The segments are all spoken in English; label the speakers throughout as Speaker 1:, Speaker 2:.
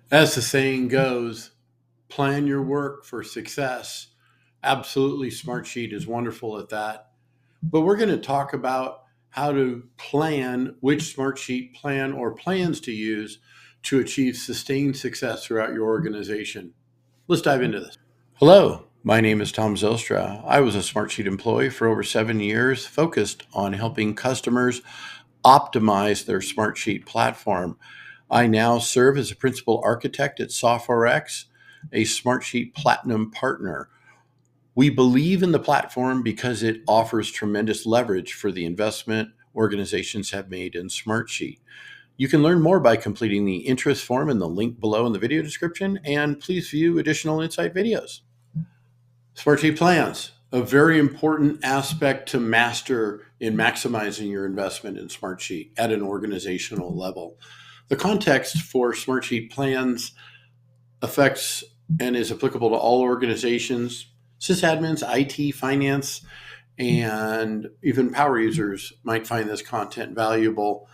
Speaker 1: As the saying goes, plan your work for success. Absolutely, Smartsheet is wonderful at that. But we're going to talk about how to plan which Smartsheet plan or plans to use to achieve sustained success throughout your organization. Let's dive into this. Hello, my name is Tom Zilstra. I was a Smartsheet employee for over 7 years, focused on helping customers optimize their Smartsheet platform. I now serve as a principal architect at SoftwareX, a Smartsheet Platinum partner. We believe in the platform because it offers tremendous leverage for the investment organizations have made in Smartsheet. You can learn more by completing the interest form in the link below in the video description, and please view additional insight videos. Smartsheet Plans, a very important aspect to master in maximizing your investment in Smartsheet at an organizational level. The context for Smartsheet Plans affects and is applicable to all organizations. Sysadmins, IT, finance, and even power users might find this content valuable.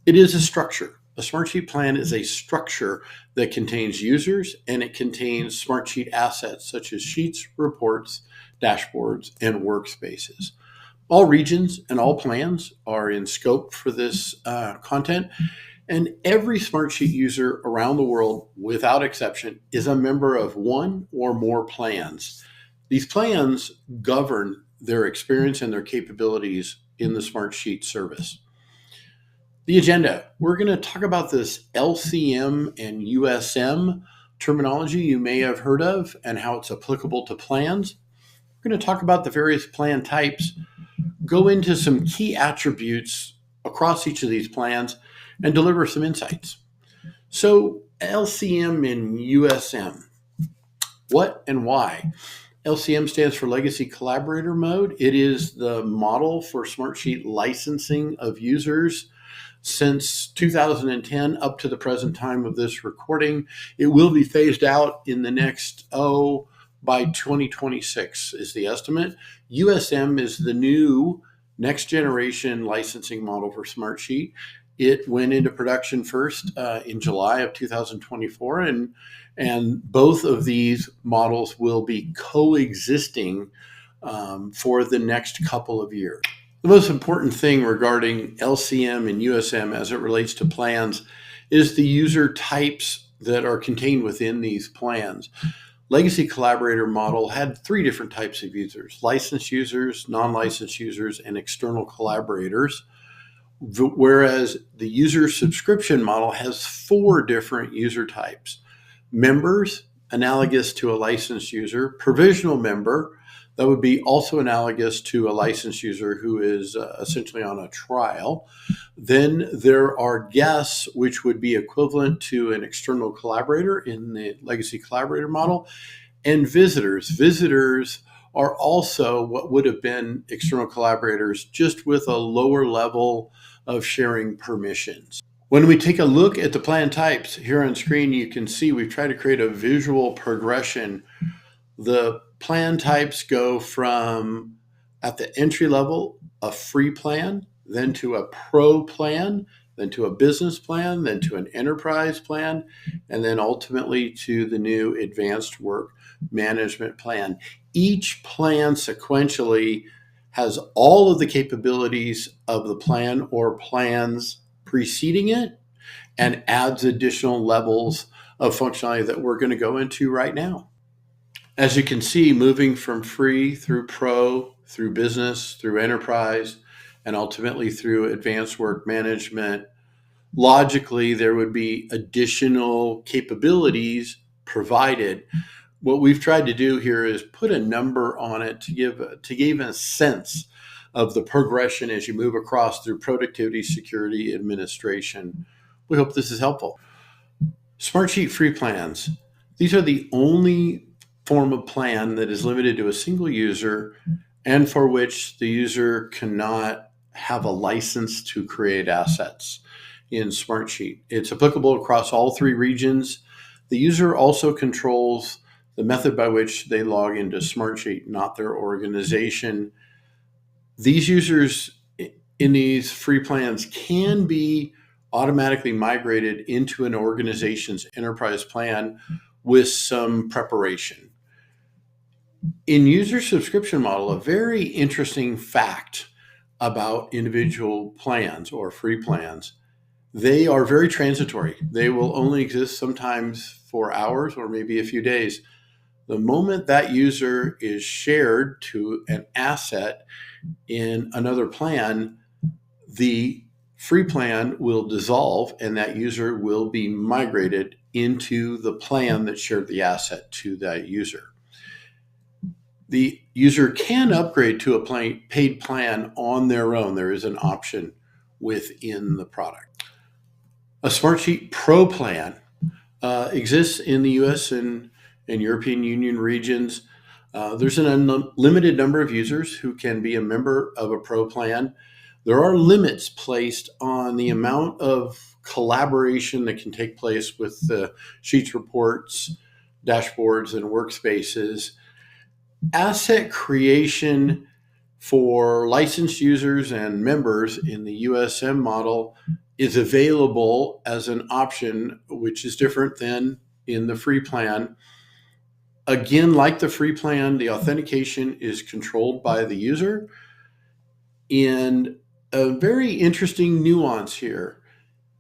Speaker 1: It is a structure. A Smartsheet plan is a structure that contains users and it contains Smartsheet assets such as sheets, reports, dashboards, and workspaces. All regions and all plans are in scope for this content, and every Smartsheet user around the world, without exception, is a member of one or more plans. These plans govern their experience and their capabilities in the Smartsheet service. The agenda, we're going to talk about this LCM and USM terminology you may have heard of and how it's applicable to plans. We're going to talk about the various plan types, go into some key attributes across each of these plans, and deliver some insights. So, LCM and USM, what and why? LCM stands for Legacy Collaborator Mode. It is the model for Smartsheet licensing of users since 2010 up to the present time of this recording. It will be phased out in the next, by 2026 is the estimate. USM is the new next generation licensing model for Smartsheet. It went into production first in July of 2024, and both of these models will be coexisting for the next couple of years. The most important thing regarding LCM and USM as it relates to plans is the user types that are contained within these plans. Legacy Collaborator model had three different types of users: licensed users, non-licensed users, and external collaborators. Whereas the user subscription model has four different user types: members, analogous to a licensed user; provisional member, that would be also analogous to a licensed user who is essentially on a trial. Then there are guests, which would be equivalent to an external collaborator in the Legacy Collaborator model, and visitors. Visitors are also what would have been external collaborators, just with a lower level of sharing permissions. When we take a look at the plan types here on screen, you can see we've tried to create a visual progression. The plan types go from, at the entry level, a free plan, then to a pro plan, then to a business plan, then to an enterprise plan, and then ultimately to the new advanced work management plan. Each plan sequentially has all of the capabilities of the plan or plans preceding it and adds additional levels of functionality that we're going to go into right now. As you can see, moving from free through pro, through business, through enterprise, and ultimately through advanced work management, logically there would be additional capabilities provided. What we've tried to do here is put a number on it to give a sense of the progression as you move across through productivity, security, administration. We hope this is helpful. Smartsheet free plans. These are the only form of plan that is limited to a single user and for which the user cannot have a license to create assets in Smartsheet. It's applicable across all three regions. The user also controls the method by which they log into Smartsheet, not their organization. These users in these free plans can be automatically migrated into an organization's enterprise plan with some preparation. In user subscription model, a very interesting fact about individual plans or free plans, they are very transitory. They will only exist sometimes for hours or maybe a few days. The moment that user is shared to an asset in another plan, the free plan will dissolve and that user will be migrated into the plan that shared the asset to that user. The user can upgrade to a paid plan on their own. There is an option within the product. A Smartsheet Pro plan exists in the US and European Union regions. There's an unlimited number of users who can be a member of a Pro plan. There are limits placed on the amount of collaboration that can take place with the sheets, reports, dashboards, and workspaces. Asset creation for licensed users and members in the USM model is available as an option, which is different than in the free plan. Again, like the free plan, the authentication is controlled by the user. And a very interesting nuance here.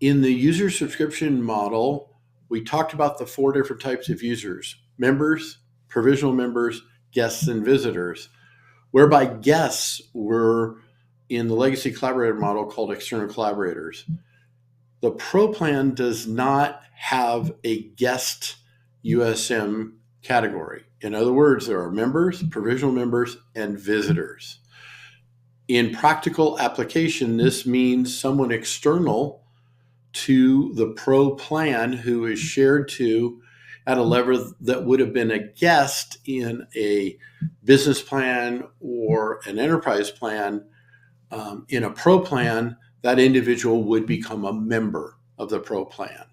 Speaker 1: In the user subscription model, we talked about the 4 different types of users: members, provisional members, guests, and visitors, whereby guests were in the legacy collaborator model called external collaborators. The Pro plan does not have a guest USM category. In other words, there are members, provisional members, and visitors. In practical application, this means someone external to the Pro plan who is shared to at a level that would have been a guest in a business plan or an enterprise plan. In a Pro plan, that individual would become a member of the Pro plan.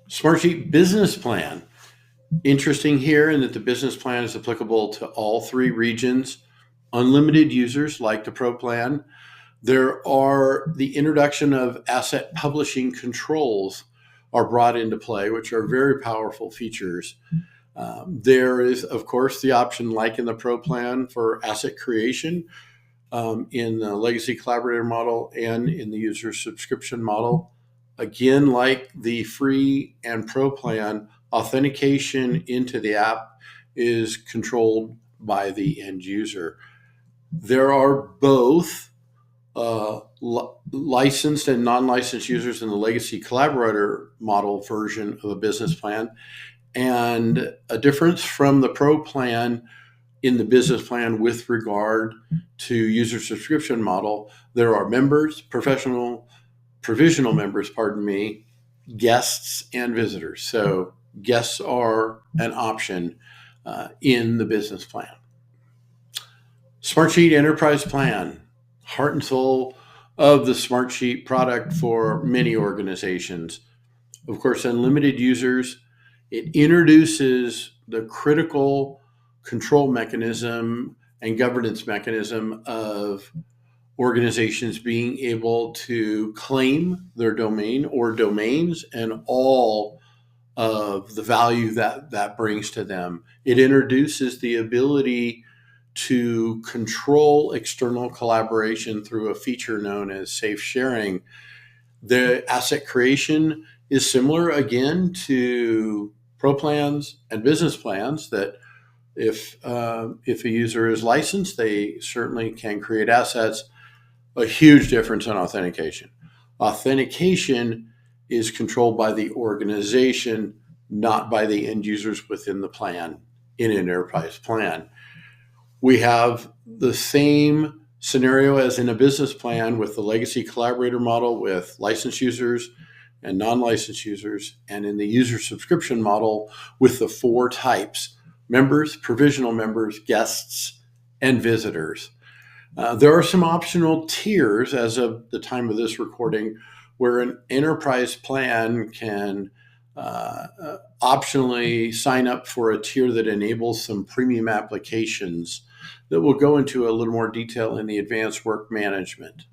Speaker 1: Smartsheet Business Plan. Interesting here in that the business plan is applicable to all 3 regions. Unlimited users like the Pro plan. There are the introduction of asset publishing controls are brought into play, which are very powerful features. There is, of course, the option, like in the Pro plan, for asset creation in the legacy collaborator model and in the user subscription model. Again, like the free and Pro plan, authentication into the app is controlled by the end user. There are both licensed and non-licensed users in the legacy collaborator model version of a business plan, and a difference from the Pro plan in the business plan with regard to user subscription model. There are members, provisional members, guests, and visitors. So guests are an option in the business plan. Smartsheet Enterprise Plan, heart and soul of the Smartsheet product for many organizations. Of course, unlimited users. It introduces the critical control mechanism and governance mechanism of organizations being able to claim their domain or domains and all of the value that brings to them. It introduces the ability to control external collaboration through a feature known as safe sharing. The asset creation is similar, again, to Pro plans and business plans, that if a user is licensed, they certainly can create assets. A huge difference in authentication. Authentication is controlled by the organization, not by the end users within the plan in an enterprise plan. We have the same scenario as in a business plan with the legacy collaborator model with licensed users and non-licensed users, and in the user subscription model with the 4 types: members, provisional members, guests, and visitors. There are some optional tiers as of the time of this recording where an enterprise plan can optionally sign up for a tier that enables some premium applications that we'll go into a little more detail in the advanced work management.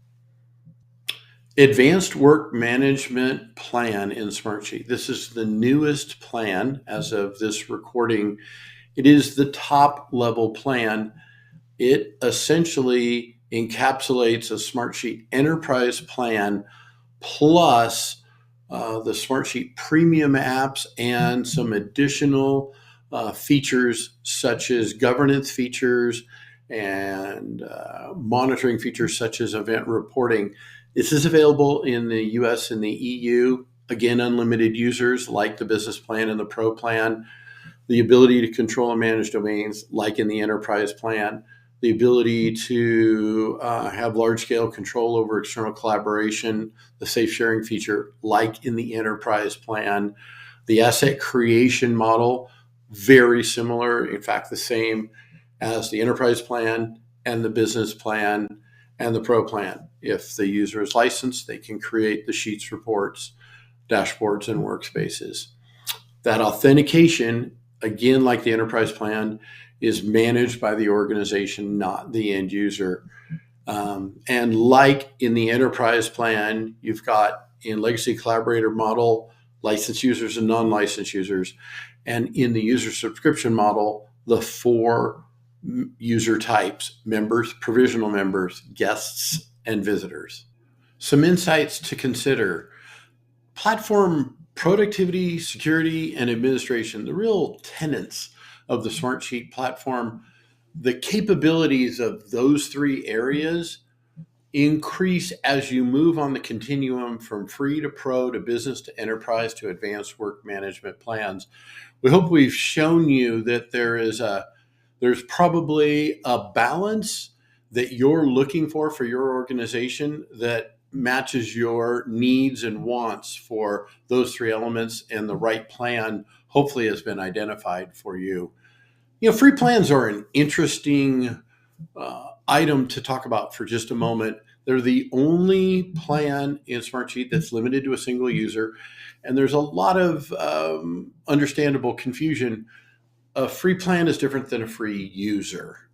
Speaker 1: Advanced Work Management Plan in Smartsheet. This is the newest plan as of this recording. It is the top level plan. It essentially encapsulates a Smartsheet enterprise plan plus the Smartsheet premium apps and some additional features such as governance features and monitoring features such as event reporting. This is available in the US and the EU. Again, unlimited users like the business plan and the pro plan, the ability to control and manage domains like in the enterprise plan, the ability to have large-scale control over external collaboration, the safe sharing feature like in the enterprise plan, the asset creation model, very similar, in fact, the same as the enterprise plan and the business plan and the pro plan. If the user is licensed, they can create the sheets, reports, dashboards, and workspaces. That authentication, again, like the enterprise plan, is managed by the organization, not the end user. And like in the enterprise plan, you've got in legacy collaborator model, licensed users and non-licensed users. And in the user subscription model, the 4 user types: members, provisional members, guests, and visitors. Some insights to consider: platform productivity, security, and administration, the real tenets of the Smartsheet platform. The capabilities of those 3 areas increase as you move on the continuum from free to pro to business to enterprise to advanced work management plans. We hope we've shown you that there's probably a balance that you're looking for your organization that matches your needs and wants for those 3 elements, and the right plan hopefully has been identified for you. Free plans are an interesting item to talk about for just a moment. They're the only plan in Smartsheet that's limited to a single user, and there's a lot of understandable confusion. A free plan is different than a free user.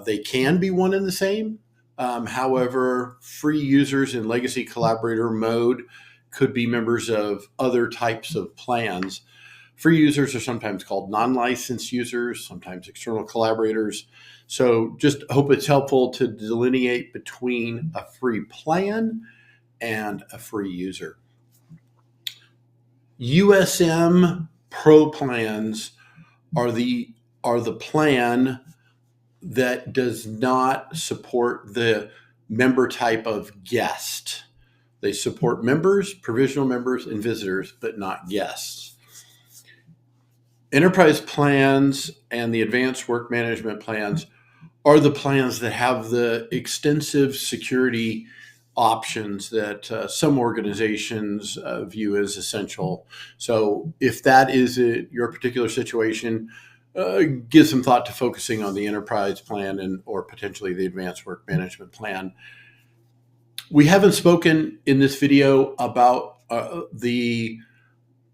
Speaker 1: They can be one and the same. However, free users in legacy collaborator mode could be members of other types of plans. Free users are sometimes called non-licensed users, sometimes external collaborators. So just hope it's helpful to delineate between a free plan and a free user. USM Pro plans are the plan that does not support the member type of guest. They support members, provisional members, and visitors, but not guests. Enterprise plans and the advanced work management plans are the plans that have the extensive security options that some organizations view as essential. So if that is your particular situation, give some thought to focusing on the enterprise plan or potentially the advanced work management plan. We haven't spoken in this video about the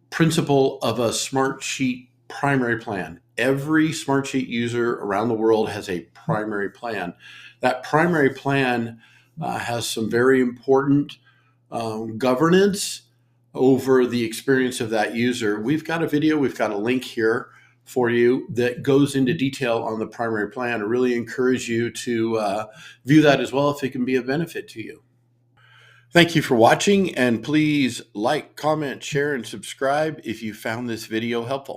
Speaker 1: principle of a Smartsheet primary plan. Every Smartsheet user around the world has a primary plan. That primary plan has some very important governance over the experience of that user. We've got a video, we've got a link here for you that goes into detail on the primary plan. I really encourage you to view that as well if it can be of benefit to you. Thank you for watching, and please like, comment, share, and subscribe if you found this video helpful.